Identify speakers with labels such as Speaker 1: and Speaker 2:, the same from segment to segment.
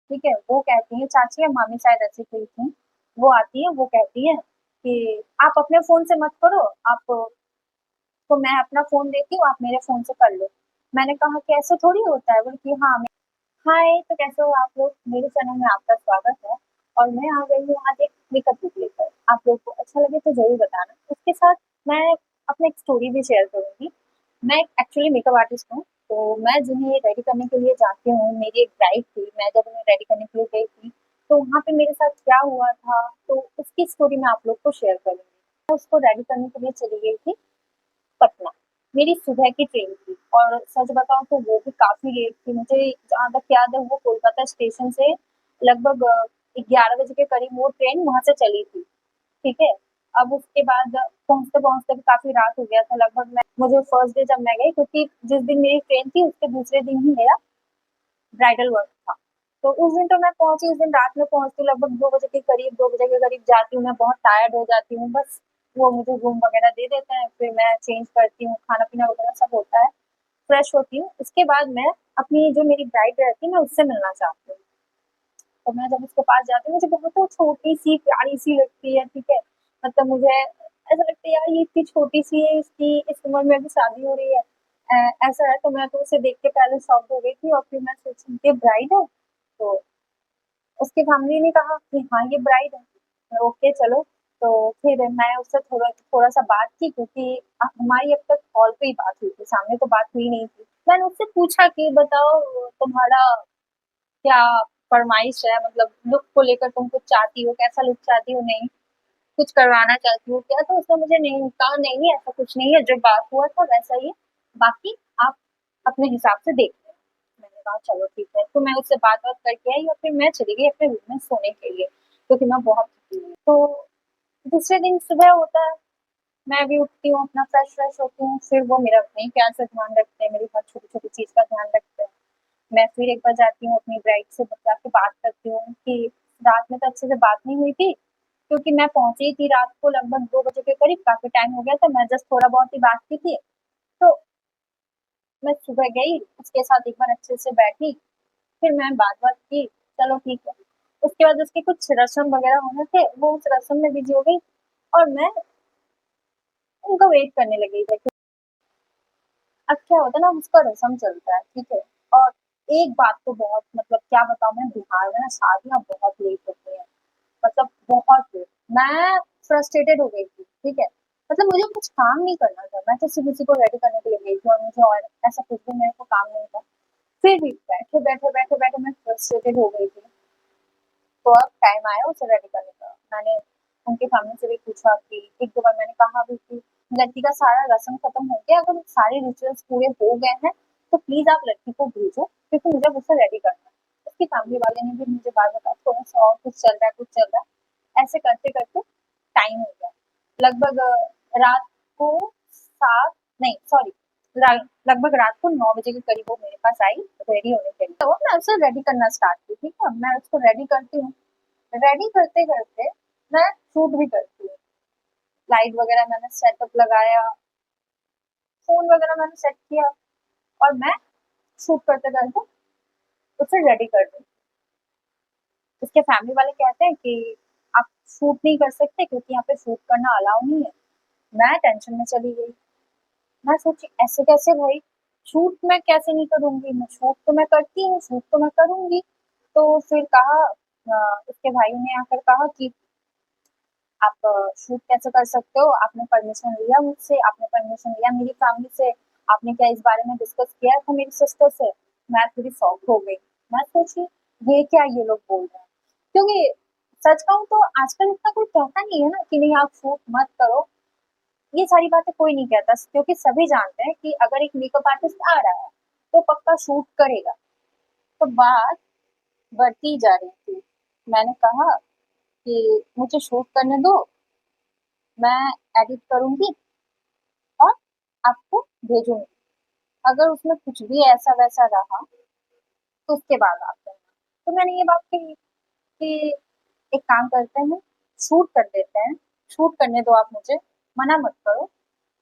Speaker 1: ठीक है, वो कहती है, चाची या मामी शायद ऐसी कोई थी, वो आती है, वो कहती है कि आप अपने फ़ोन से मत करो, आप तो मैं अपना फ़ोन देती हूँ, आप मेरे फ़ोन से कर लो। मैंने कहा कि ऐसा थोड़ी होता है, बोली कि हाँ, हाय, तो कैसे हो आप लोग? मेरे चैनल में आपका स्वागत है और मैं आ गई हूँ आज एक मेकअप लुक लेकर। आप लोगों को अच्छा लगे तो ज़रूर बताना। उसके साथ मैं अपना एक स्टोरी भी शेयर करूँगी। मैं एक्चुअली मेकअप आर्टिस्ट हूँ, तो मैं जिन्हें रेडी करने के लिए जाती हूँ, मेरी एक ब्राइड थी, मैं जब उन्हें रेडी करने के लिए गई थी, तो वहाँ पे मेरे साथ क्या हुआ था, तो उसकी स्टोरी मैं आप लोग को शेयर करूँगी। मैं उसको रेडी करने के लिए चली गई थी पटना। मेरी सुबह की ट्रेन थी और सच बताऊँ तो वो भी काफ़ी लेट थी। मुझे जहाँ तक याद है वो कोलकाता स्टेशन से लगभग 11 बजे के करीब वो ट्रेन वहाँ से चली थी, ठीक है? अब उसके बाद पहुँचते-पहुँचते भी काफ़ी रात हो गया था, लगभग मैं मुझे फर्स्ट डे जब मैं गई, क्योंकि जिस दिन मेरी ट्रेन थी उसके दूसरे दिन ही मेरा ब्राइडल वर्क था। तो उस दिन तो मैं पहुँची, उस दिन रात में पहुँचती हूँ लगभग 2 बजे के करीब, 2 बजे के करीब जाती हूँ, मैं बहुत टायर्ड हो जाती हूँ, बस वो मुझे रूम वगैरह दे देते हैं, फिर मैं चेंज करती हूँ, खाना-पीना वगैरह सब होता है, फ्रेश होती हूँ। उसके बाद मैं अपनी जो मेरी ब्राइड रहती है, मैं उससे मिलना चाहती हूँ। तो मैं जब उसके पास जाती हूँ, मुझे बहुत वो छोटी-सी, प्यारी-सी लगती है, ठीक है? मतलब मुझे ऐसा लगता है यार ये इतनी छोटी-सी है, इसकी इस उम्र में अभी शादी हो रही है। ऐसा है, तो मैं तो उसे देख के पहले शॉक्ड हो गई थी और फिर मैं सोची ये ब्राइड है? तो उसकी फैमिली ने कहा कि हाँ, ये ब्राइड है। मैं ओके चलो, तो फिर मैं उससे थोड़ा-सा बात की, क्योंकि हमारी अब तक कॉल पे ही बात हुई थी, सामने तो बात हुई नहीं थी। मैंने उससे पूछा कि बताओ तुम्हारा क्या फरमाइश है, मतलब लुक को लेकर तुम कुछ चाहती हो, कैसा लुक चाहती हो? नहीं, कुछ करवाना चाहती हो क्या? तो उसने मुझे नहीं कहा, नहीं ऐसा कुछ नहीं है, जो बात हुआ था वैसा ही है, बाकी आप अपने हिसाब से देख लेना। मैंने कहा चलो ठीक है, तो मैं उससे बात-वात करके आई और फिर मैं चली गई अपने रूम में सोने के लिए, क्योंकि मैं बहुत थकी हुई। तो दूसरे दिन सुबह होता है, मैं भी उठती हूँ, अपना फ्रेश-व्रेश होती हूँ, फिर वो मेरा अपने ही प्यार से ध्यान रखते हैं, मेरी हर छोटी-छोटी चीज़ का ध्यान रखते हैं। मैं फिर एक बार जाती हूँ अपनी ब्राइड से जाके बात करती हूँ कि रात में तो अच्छे से बात नहीं हुई थी, क्योंकि मैं पहुँची थी रात को लगभग 2 बजे के करीब, काफ़ी टाइम हो गया था, मैं जस्ट थोड़ा बहुत ही बात की थी। तो मैं सुबह गई, उसके साथ एक बार अच्छे से बैठी, फिर मैं बात-वात की, चलो ठीक है। उसके बाद उसके कुछ रस्म वगैरह होने थे, वो उस रस्म में बिज़ी हो गई और मैं उनका वेट करने लगी थी। अब क्या होता है ना, उसका रस्म चलता है, ठीक है? और एक बात तो बहुत, मतलब क्या बताऊँ मैं, बिहार में ना शादियाँ बहुत लेट होती हैं, मतलब बहुत लेट। मैं फ्रस्ट्रेटेड हो गई थी, ठीक है? मतलब मुझे कुछ काम नहीं करना था, मैं तो सिर्फ़ उसी को रेडी करने के लिए गई थी और मुझे और ऐसा कुछ भी मेरे को काम नहीं था। फिर भी बैठे-बैठे मैं फ्रस्ट्रेटेड हो गई थी। तो अब टाइम आया उसे रेडी करने का। मैंने उनकी फैमिली से भी पूछा कि 1-2 बार मैंने कहा भी कि लड़की का सारा रस्म खत्म हो गया, अगर सारे रिचुअल्स पूरे हो गए हैं, तो प्लीज़ आप लड़की को भेजो, क्योंकि मुझे अब उसे रेडी करना है। उसकी फैमिली वाले ने भी मुझे बात बताया, थोड़ा-सा और कुछ चल रहा है, कुछ चल रहा है। ऐसे करते-करते टाइम हो गया। लगभग रात को 7 नहीं सॉरी रा लगभग रात को 9 बजे के करीब वो मेरे पास आई रेडी होने के लिए। तो मैं उसे रेडी करना स्टार्ट की, ठीक है? मैं उसको रेडी करती हूँ। रेडी करते-करते मैं शूट भी करती हूँ। लाइट वगैरह मैंने सेटअप लगाया, फ़ोन वगैरह मैंने सेट किया और मैं शूट करते-करते उसे रेडी कर दी। उसके फैमिली वाले कहते हैं कि आप शूट नहीं कर सकते, क्योंकि यहाँ पे शूट करना अलाउ नहीं है। मैं टेंशन में चली गई। मैं सोची ऐसे कैसे भाई? शूट मैं कैसे नहीं करूँगी? मैं शूट तो मैं करती हूँ, शूट तो मैं करूँगी। तो फिर कहा, उसके भाई ने आकर कहा कि आप शूट कैसे कर सकते हो? आपने परमिशन लिया मुझसे, आपने परमिशन लिया मेरी फैमिली से, आपने क्या इस बारे में डिस्कस किया था मेरी सिस्टर से? मैं थोड़ी शॉक हो गई। मैं सोची ये क्या ये लोग बोल रहे हैं? क्योंकि सच कहूँ तो आजकल इतना कोई कहता नहीं है ना कि नहीं आप शूट मत करो, ये सारी बातें कोई नहीं कहता, क्योंकि सभी जानते हैं कि अगर एक मेकअप आर्टिस्ट आ रहा है, तो पक्का शूट करेगा। तो बात बढ़ती जा रही थी। मैंने कहा कि मुझे शूट करने दो, मैं एडिट करूँगी और आपको भेजूँगी। अगर उसमें कुछ भी ऐसा-वैसा रहा, तो उसके बाद आप करना। तो मैंने ये बात कही कि एक काम करते हैं, शूट कर देते हैं, शूट करने दो आप मुझे, मना मत करो।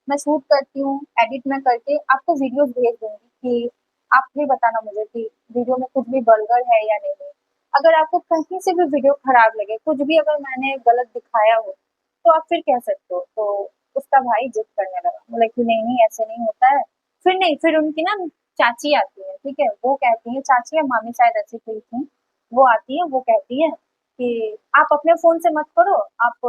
Speaker 1: मैं शूट करती हूँ, एडिट मैं करके आपको वीडियोज़ भेज दूँगी कि आप ये बताना मुझे कि वीडियो में कुछ भी वल्गर है या नहीं है। अगर आपको कहीं से भी वीडियो खराब लगे, कुछ भी अगर मैंने गलत दिखाया हो, तो आप फिर कह सकते हो। तो उसका भाई जिद करने लगा, बोला कि नहीं, नहीं ऐसे नहीं होता है। फिर नहीं, फिर उनकी ना चाची आती है, ठीक है? वो कहती है, चाची या मामी शायद ऐसी कोई थी, वो आती है, वो कहती है कि आप अपने फ़ोन से मत करो, आप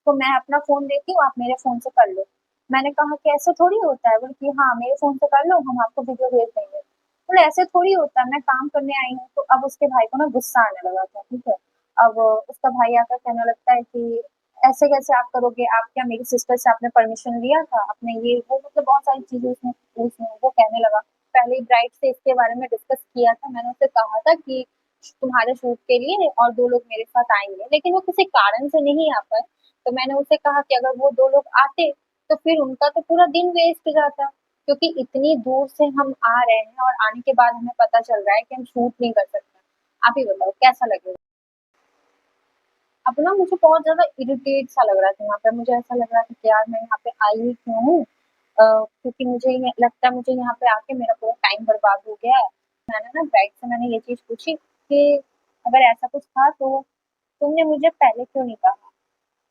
Speaker 1: तो मैं अपना फ़ोन देती हूँ, आप मेरे फ़ोन से कर लो। मैंने कहा कि ऐसे थोड़ी होता है, बोली कि हाँ, मेरे फ़ोन से कर लो, हम आपको वीडियो भेज देंगे। बोले ऐसे थोड़ी होता है, मैं काम करने आई हूँ। तो अब उसके भाई को ना गुस्सा आने लगा था, ठीक है? अब उसका भाई आकर कहने लगता है कि ऐसे कैसे आप करोगे? आप क्या मेरी सिस्टर से आपने परमिशन लिया था? आपने ये वो मतलब बहुत सारी चीज़ें उसने उसने वो कहने लगा। पहले ही ब्राइड से इसके बारे में डिस्कस किया था, मैंने उससे कहा था कि तुम्हारे शूट के लिए और 2 लोग मेरे साथ आएँगे, लेकिन वो किसी कारण से नहीं आ पाए। तो मैंने उसे कहा कि अगर वो 2 लोग आते, तो फिर उनका तो पूरा दिन वेस्ट जाता, क्योंकि इतनी दूर से हम आ रहे हैं और आने के बाद हमें पता चल रहा है कि हम शूट नहीं कर सकते। आप ही बताओ कैसा लगेगा? अब ना मुझे बहुत ज़्यादा इरिटेट सा लग रहा था यहाँ पे, मुझे ऐसा लग रहा था कि यार मैं यहाँ पे आई ही क्यों हूँ? क्योंकि मुझे ये लगता है मुझे यहाँ पे आके मेरा पूरा टाइम बर्बाद हो गया है। मैंने ना ब्राइड से मैंने ये चीज़ पूछी कि अगर ऐसा कुछ था तो तुमने मुझे पहले क्यों नहीं कहा?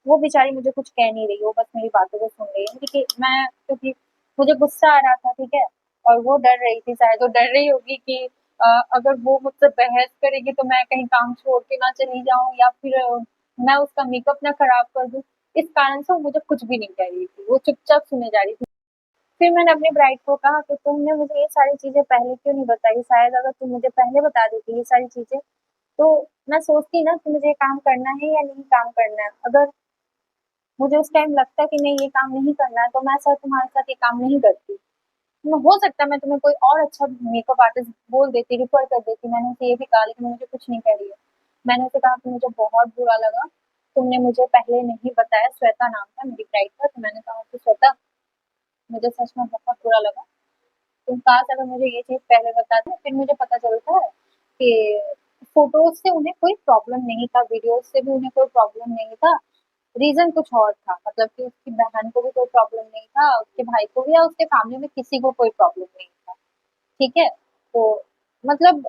Speaker 1: वो बेचारी मुझे कुछ कह नहीं रही, वो बस मेरी बातों को सुन रही है, क्योंकि मुझे गुस्सा आ रहा था, ठीक है? और वो डर रही थी, शायद वो डर रही होगी कि अगर वो मुझसे बहस करेगी तो मैं कहीं काम छोड़ के ना चली जाऊँ, या फिर मैं उसका मेकअप ना खराब कर दूँ। इस कारण से वो मुझे कुछ भी नहीं कह रही थी, वो चुपचाप सुने जा रही थी। फिर मैंने अपनी ब्राइड को कहा कि तुमने मुझे ये सारी चीज़ें पहले क्यों नहीं बताई? शायद अगर तुम मुझे पहले बता देती ये सारी चीज़ें, तो मैं सोचती ना कि मुझे ये काम करना है या नहीं काम करना है। अगर मुझे उस टाइम लगता है कि नहीं ये काम नहीं करना है, तो मैं शायद तुम्हारे साथ ये काम नहीं करती। हो सकता है मैं तुम्हें कोई और अच्छा मेकअप आर्टिस्ट बोल देती, रिफर कर देती। मैंने उसे ये भी कहा, लेकिन वो मुझे कुछ नहीं कह रही है। मैंने उसे कहा कि मुझे बहुत बुरा लगा, तुमने मुझे पहले नहीं बताया। श्वेता नाम था मेरी ब्राइड का, तो मैंने कहा कि श्वेता, मुझे सच में बहुत बुरा लगा। तुम काश अगर मुझे ये चीज़ पहले बताते, फिर मुझे पता चलता है कि फ़ोटोज़ से उन्हें कोई प्रॉब्लम नहीं था, वीडियोज़ से भी उन्हें कोई प्रॉब्लम नहीं था। रीज़न कुछ और था, मतलब कि उसकी बहन को भी कोई प्रॉब्लम नहीं था, उसके भाई को भी या उसके फैमिली में किसी को कोई प्रॉब्लम नहीं था, ठीक है? तो मतलब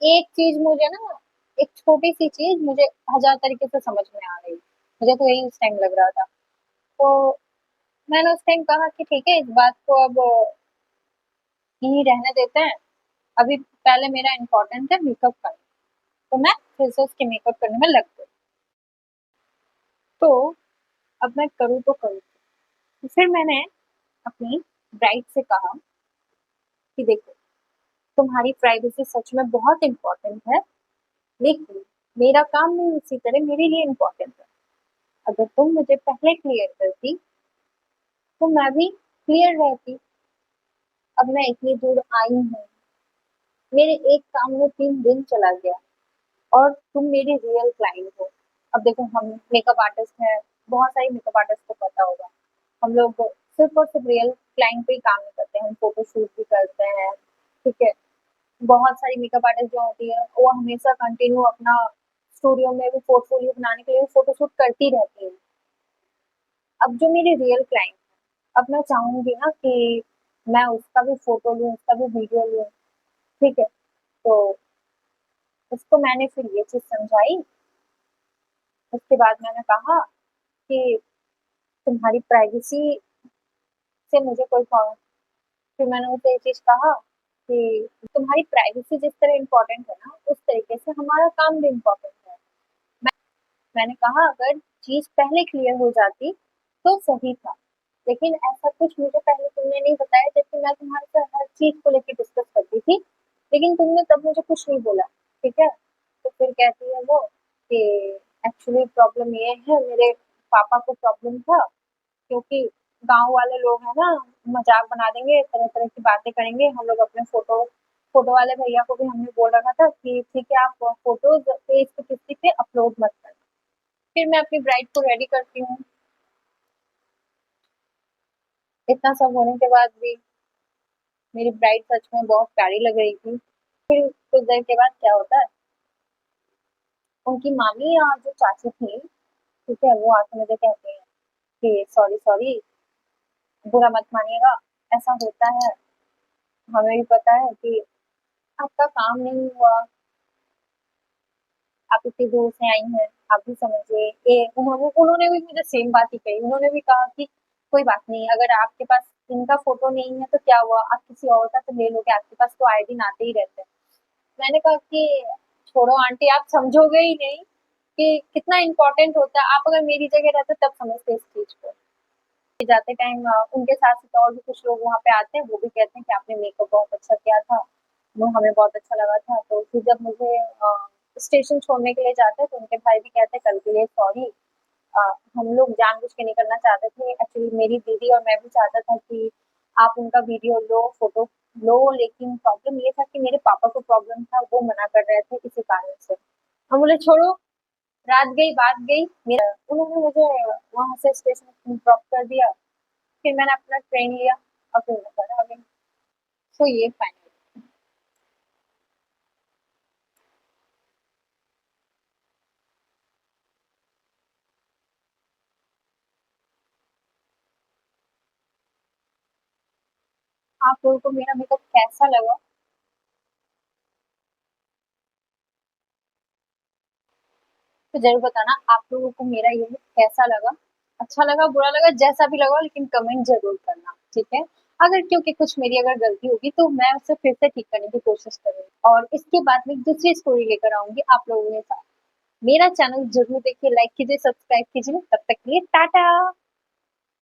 Speaker 1: एक चीज़ मुझे ना, एक छोटी-सी चीज़ मुझे हज़ार तरीके से समझ में आ रही। मुझे तो यही उस टाइम लग रहा था। तो मैंने उस टाइम कहा कि ठीक है, इस बात को अब यहीं रहने देते हैं। अभी पहले मेरा इम्पोर्टेंट है मेकअप करना, तो मैं फिर से उसके मेकअप करने में लग गई। तो अब मैं करूँ तो करूँ क्या? फिर मैंने अपनी ब्राइड से कहा कि देखो, तुम्हारी प्राइवेसी सच में बहुत इम्पोर्टेंट है, लेकिन मेरा काम भी उसी तरह मेरे लिए इम्पोर्टेंट है। अगर तुम मुझे पहले क्लियर करती, तो मैं भी क्लियर रहती। अब मैं इतनी दूर आई हूँ, मेरे एक काम में 3 दिन चला गया, और तुम मेरी रियल क्लाइंट हो। अब देखो, हम मेकअप आर्टिस्ट हैं, बहुत सारी मेकअप आर्टिस्ट को पता होगा, हम लोग सिर्फ और सिर्फ रियल क्लाइंट पे ही काम नहीं करते हैं, हम फोटो शूट भी करते हैं, ठीक है? बहुत सारी मेकअप आर्टिस्ट जो होती है, वो हमेशा कंटिन्यू अपना स्टूडियो में भी पोर्टफोलियो बनाने के लिए फोटो शूट करती रहती है। अब जो मेरी रियल क्लाइंट, अब मैं चाहूंगी ना कि मैं उसका भी फोटो लूँ, उसका भी वीडियो लूँ, ठीक है? तो उसको मैंने फिर ये चीज समझाई। उसके बाद मैंने कहा कि तुम्हारी प्राइवेसी से मुझे कोई प्रॉब्लम। फिर मैंने उसे ये चीज कहा कि तुम्हारी प्राइवेसी जिस तरह इम्पोर्टेंट है ना, उस तरीके से हमारा काम भी इम्पोर्टेंट है। मैंने कहा अगर चीज पहले क्लियर हो जाती तो सही था, लेकिन ऐसा कुछ मुझे पहले तुमने नहीं बताया, जबकि मैं तुम्हारे साथ हर चीज को लेकर डिस्कस करती थी, लेकिन तुमने तब मुझे कुछ नहीं बोला, ठीक है? तो फिर कहती है वो कि एक्चुअली प्रॉब्लम ये है, मेरे पापा को प्रॉब्लम था, क्योंकि गांव वाले लोग हैं ना, मजाक बना देंगे, तरह तरह की बातें करेंगे। हम लोग अपने फोटो फोटो वाले भैया को भी हमने बोल रखा था कि ठीक है, आप फोटोज फेस पे किसी पे अपलोड मत करना। फिर मैं अपनी ब्राइड को रेडी करती हूँ। इतना सब होने के बाद भी मेरी ब्राइड सच में बहुत प्यारी लग रही थी। फिर कुछ देर के बाद क्या होता है, उनकी मामी या जो चाची थी, ठीक है, वो आके मुझे कहती है कि सॉरी सॉरी, बुरा मत मानिएगा, ऐसा होता है, हमें भी पता है कि आपका काम नहीं हुआ, आप इतनी दूर से आई हैं, आप भी समझिए। उन्होंने उन्होंने भी मुझे सेम बात ही कही। उन्होंने भी कहा कि कोई बात नहीं, अगर आपके पास इनका फोटो नहीं है तो क्या हुआ, आप किसी और का तो ले लोगे, आपके पास तो आए दिन आते ही रहते हैं। मैंने कहा कि छोड़ो आंटी, आप समझोगे ही नहीं कि कितना इम्पोर्टेंट होता है। आप अगर मेरी जगह रहते तब समझते इस चीज को। जाते टाइम उनके साथ साथ और भी कुछ लोग वहाँ पे आते हैं, वो भी कहते हैं कि आपने मेकअप बहुत अच्छा किया था, वो हमें बहुत अच्छा लगा था। तो फिर जब मुझे स्टेशन छोड़ने के लिए जाते हैं तो उनके भाई भी कहते हैं कल के लिए सॉरी, हम लोग जानबूझ के नहीं करना चाहते थे। एक्चुअली मेरी दीदी और मैं भी चाहता था कि आप उनका वीडियो लो, फोटो लो, लेकिन प्रॉब्लम ये था कि मेरे पापा को प्रॉब्लम था, वो मना कर रहे थे इसी कारण से। हम बोले छोड़ो, रात गई बात गई। मेरा उन्होंने मुझे वहां से स्टेशन ड्रॉप कर दिया, फिर मैंने अपना ट्रेन लिया और फिर मैं घर आ गई। तो ये फाइनल। आप लोगों को मेरा मेकअप कैसा लगा तो जरूर बताना। आप लोगों को मेरा ये look कैसा लगा, अच्छा लगा बुरा लगा, जैसा भी लगा, लेकिन कमेंट जरूर करना, ठीक है। अगर क्योंकि कुछ मेरी अगर गलती होगी तो मैं उसे फिर से ठीक करने की कोशिश करूंगी और इसके बाद में दूसरी स्टोरी लेकर आऊंगी आप लोगों के साथ। मेरा चैनल जरूर देखिए, लाइक कीजिए, सब्सक्राइब कीजिए। तब तक के लिए टाटा।